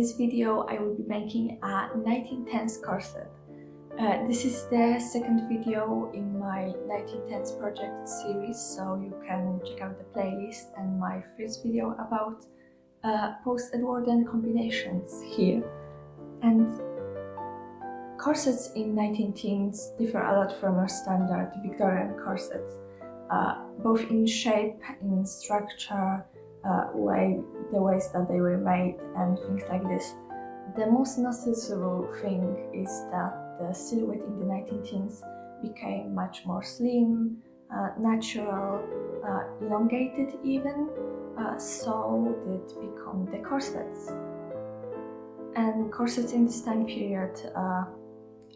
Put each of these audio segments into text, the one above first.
this video I will be making a 1910s corset. This is the second video in my 1910s project series, so you can check out the playlist and my first video about post-Edwardian combinations here. And corsets in 1910s differ a lot from our standard Victorian corsets, both in shape, in structure, the ways that they were made and things like this. The most noticeable thing is that the silhouette in the 1910s became much more slim, natural, elongated even, so did become the corsets. And corsets in this time period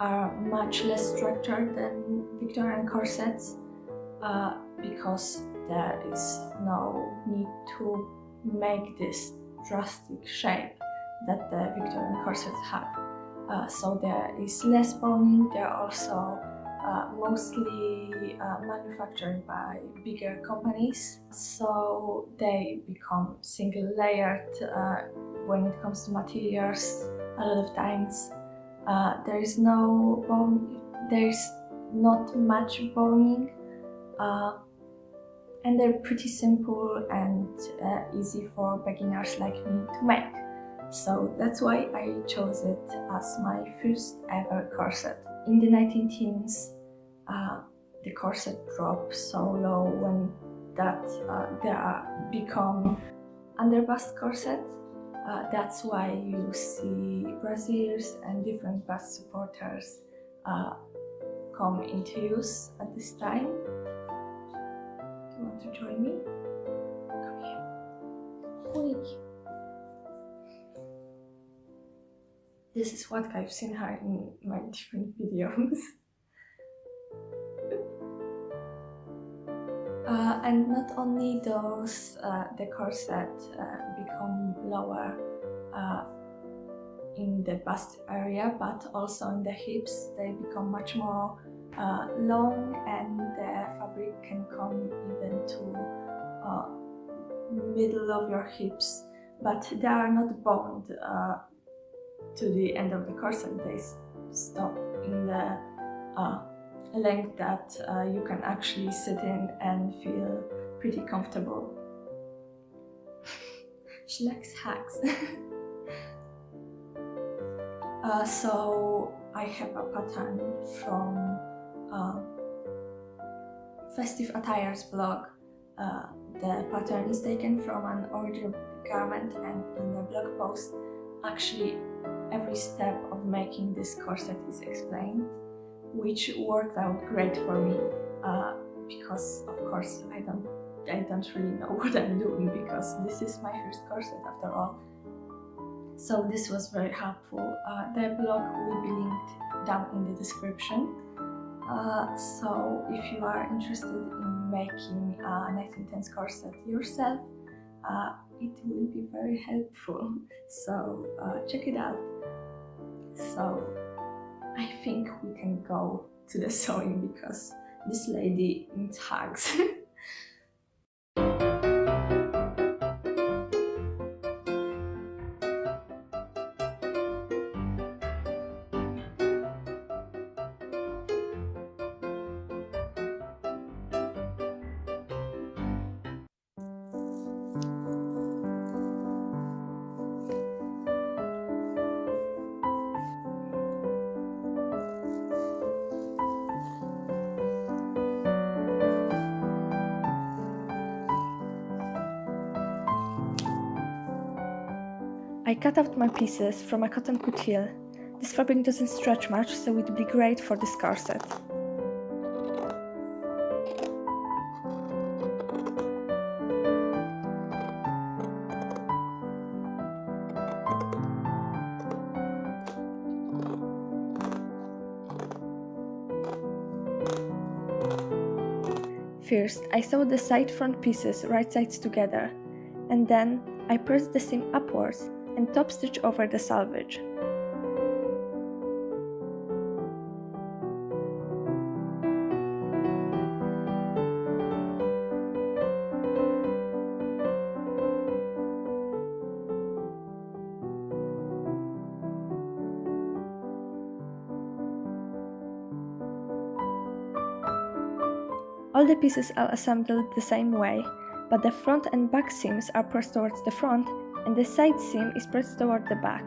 are much less structured than Victorian corsets because there is no need to make this drastic shape that the Victorian corsets had. So there is less boning. They are also mostly manufactured by bigger companies, so they become single layered when it comes to materials. A lot of times there is no bone, there is not much boning, and they're pretty simple and easy for beginners like me to make. So that's why I chose it as my first ever corset. In the 1910s, the corset dropped so low when that they become underbust corsets. That's why you see brassiers and different bust supporters come into use at this time. Do you want to join me? Come here. Oi. This is what I've seen her in my different videos. And not only does the corset become lower in the bust area, but also in the hips. They become much more long, and the fabric can come even to middle of your hips, but they are not bound to the end of the corset. They stop in the length that you can actually sit in and feel pretty comfortable. She likes hacks. So I have a pattern from Festive Attires blog. The pattern is taken from an ordered garment, and in the blog post actually every step of making this corset is explained, which worked out great for me because of course I don't really know what I'm doing, because this is my first corset after all. So this was very helpful. The blog will be linked down in the description. So if you are interested in making a 1910s corset yourself, it will be very helpful. So check it out. So I think we can go to the sewing because this lady needs hugs. I cut out my pieces from a cotton coutil. This fabric doesn't stretch much, so it would be great for this corset. First, I sewed the side front pieces right sides together, and then I pressed the seam upwards and top stitch over the selvage. All the pieces are assembled the same way, but the front and back seams are pressed towards the front and the side seam is pressed toward the back.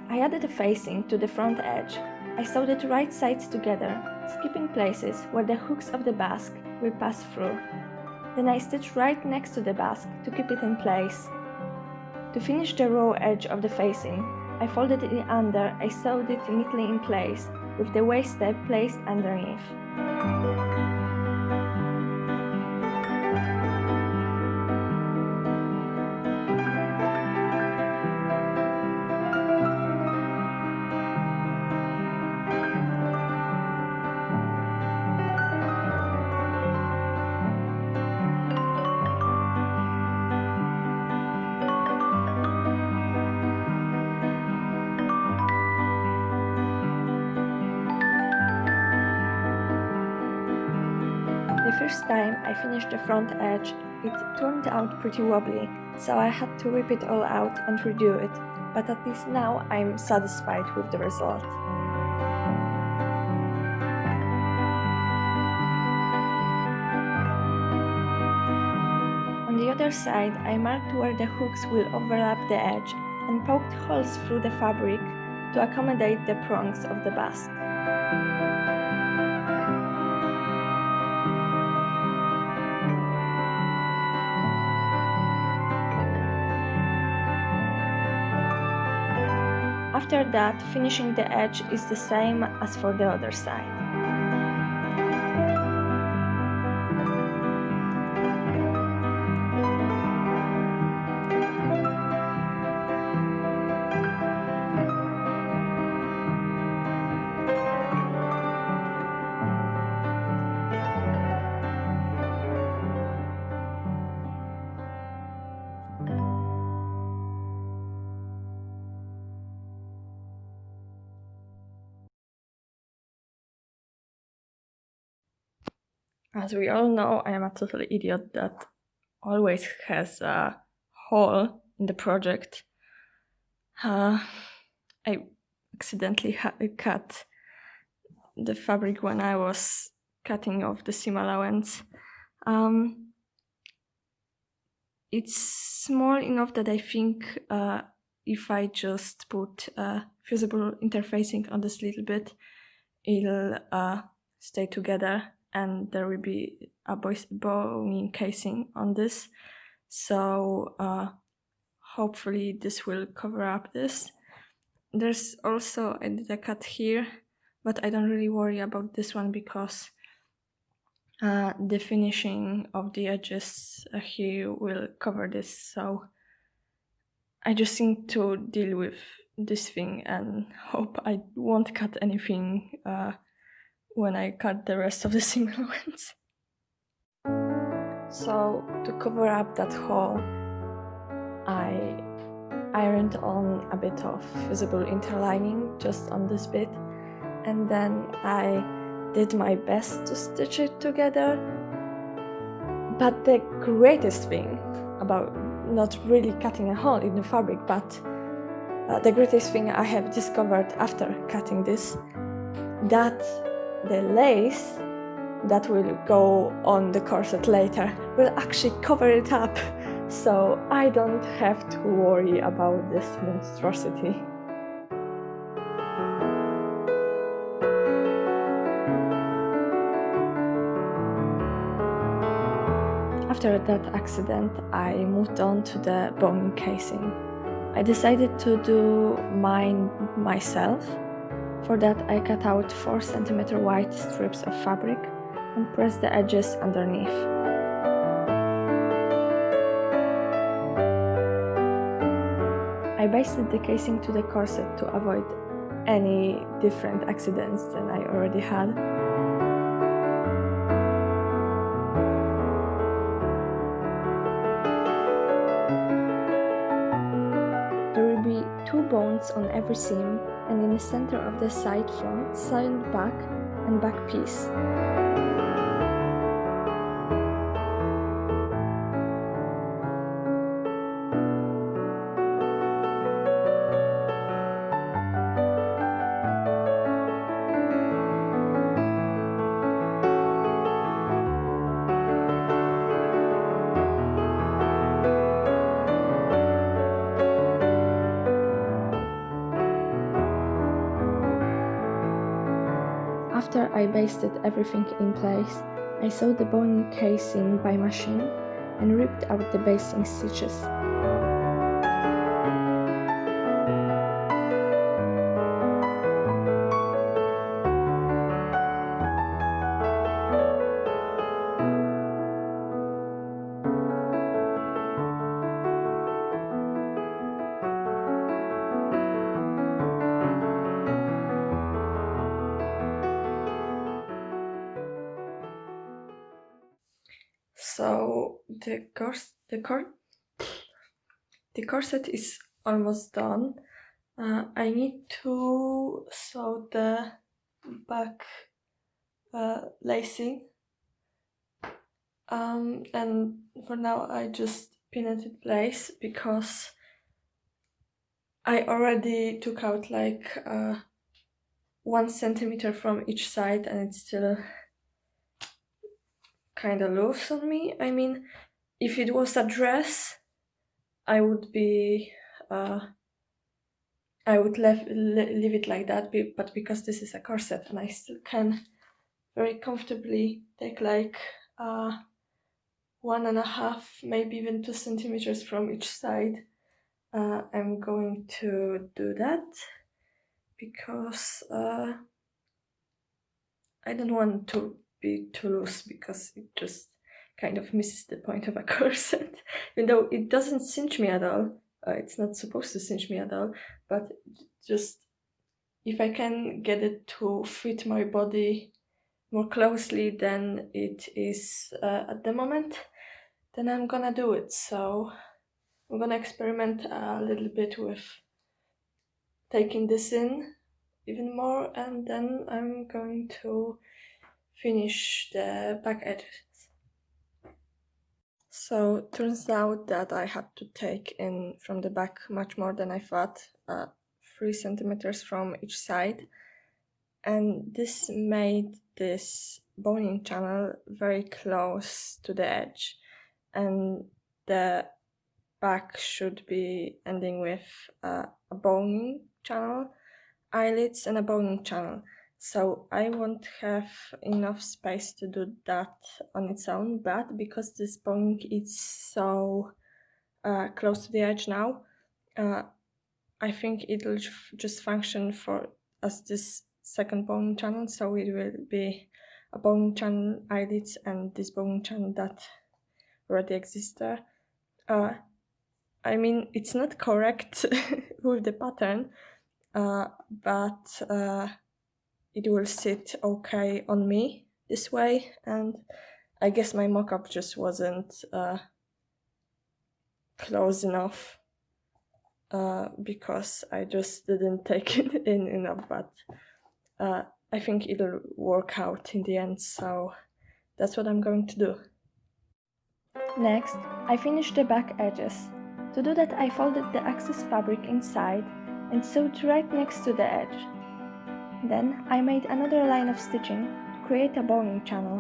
I added a facing to the front edge. I sewed the right sides together, skipping places where the hooks of the basque will pass through. Then I stitched right next to the basque to keep it in place. To finish the raw edge of the facing, I folded it under. I sewed it neatly in place, with the waist step placed underneath. The first time I finished the front edge, it turned out pretty wobbly, so I had to rip it all out and redo it, but at least now I'm satisfied with the result. On the other side, I marked where the hooks will overlap the edge and poked holes through the fabric to accommodate the prongs of the basque. After that, finishing the edge is the same as for the other side. As we all know, I am a total idiot that always has a hole in the project. I accidentally cut the fabric when I was cutting off the seam allowance. It's small enough that I think if I just put fusible interfacing on this little bit, it'll stay together and there will be a bowing casing on this. So hopefully this will cover up this. There's also I did a cut here, but I don't really worry about this one because the finishing of the edges here will cover this, so I just need to deal with this thing and hope I won't cut anything when I cut the rest of the seam allowance. So to cover up that hole, I ironed on a bit of fusible interlining just on this bit, and then I did my best to stitch it together. But the greatest thing about not really cutting a hole in the fabric, but the greatest thing I have discovered after cutting this, that the lace that will go on the corset later will actually cover it up, so I don't have to worry about this monstrosity. After that accident, I moved on to the bowing casing. I decided to do mine myself. For that, I cut out 4 cm wide strips of fabric and pressed the edges underneath. I basted the casing to the corset to avoid any different accidents than I already had. There will be 2 bones on every seam, and in the center of the side front, side back and back piece. After I basted everything in place, I sewed the boning casing by machine and ripped out the basting stitches. So the corset is almost done. I need to sew the back lacing, and for now I just pin it in place because I already took out like 1 centimeter from each side and it's still kind of loose on me. I mean, if it was a dress, I would be I would leave it like that, but because this is a corset and I still can very comfortably take like 1.5, maybe even 2 centimeters from each side, I'm going to do that because I don't want to be too loose because it just kind of misses the point of a corset. Even though it doesn't cinch me at all, it's not supposed to cinch me at all, but just if I can get it to fit my body more closely than it is at the moment, then I'm gonna do it. So I'm gonna experiment a little bit with taking this in even more, and then I'm going to finish the back edges. So turns out that I had to take in from the back much more than I thought, 3 centimeters from each side, and this made this boning channel very close to the edge, and the back should be ending with a boning channel, eyelets and a boning channel. So I won't have enough space to do that on its own, but because this boning is so close to the edge now, I think it'll just function for as this second boning channel, so it will be a boning channel, eyelets, and this boning channel that already exists there. I mean, it's not correct with the pattern, but it will sit okay on me this way, and I guess my mock-up just wasn't close enough because I just didn't take it in enough, but I think it'll work out in the end, so that's what I'm going to do. Next, I finished the back edges. To do that, I folded the excess fabric inside and sewed right next to the edge. Then I made another line of stitching to create a boning channel.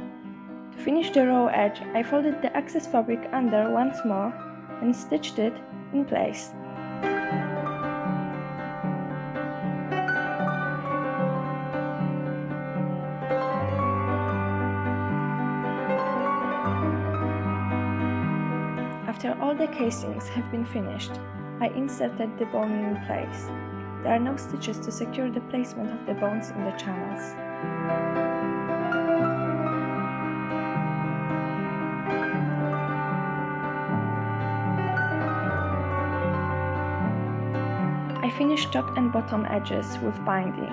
To finish the raw edge, I folded the excess fabric under once more and stitched it in place. After all the casings have been finished, I inserted the boning in place. There are no stitches to secure the placement of the bones in the channels. finished top and bottom edges with binding.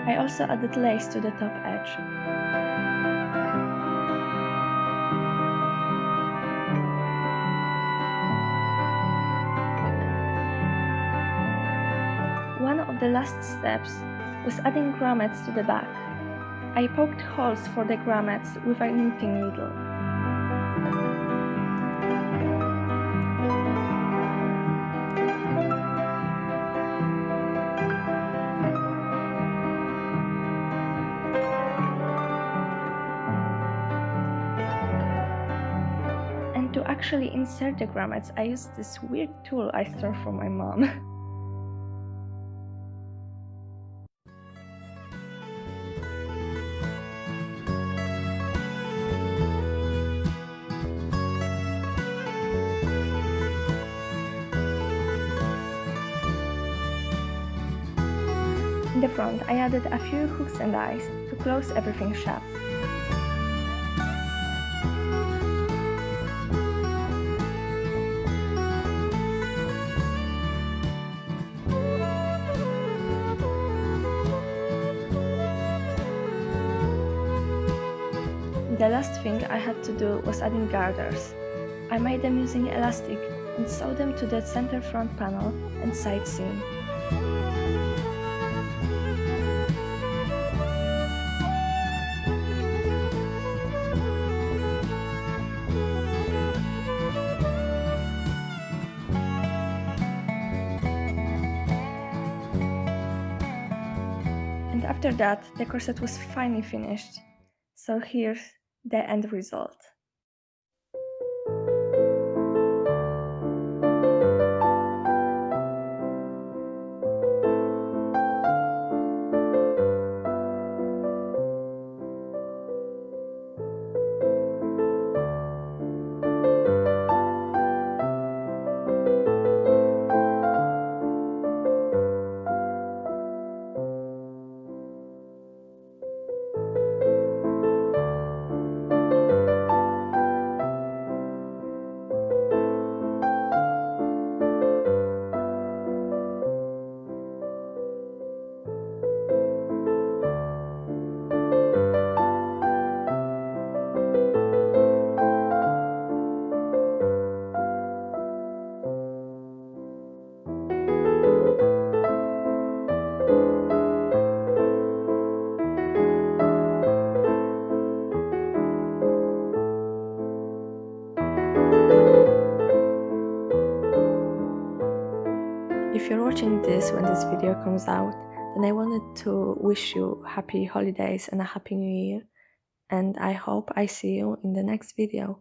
I also added lace to the top edge. One of the last steps was adding grommets to the back. I poked holes for the grommets with a knitting needle. And to actually insert the grommets, I used this weird tool I stole from my mom. In the front, I added a few hooks and eyes to close everything shut. The last thing I had to do was adding garters. I made them using elastic and sewed them to the center front panel and side seam. And after that, the corset was finally finished. So here's the end result. If you're watching this when this video comes out, then I wanted to wish you happy holidays and a happy new year, and I hope I see you in the next video.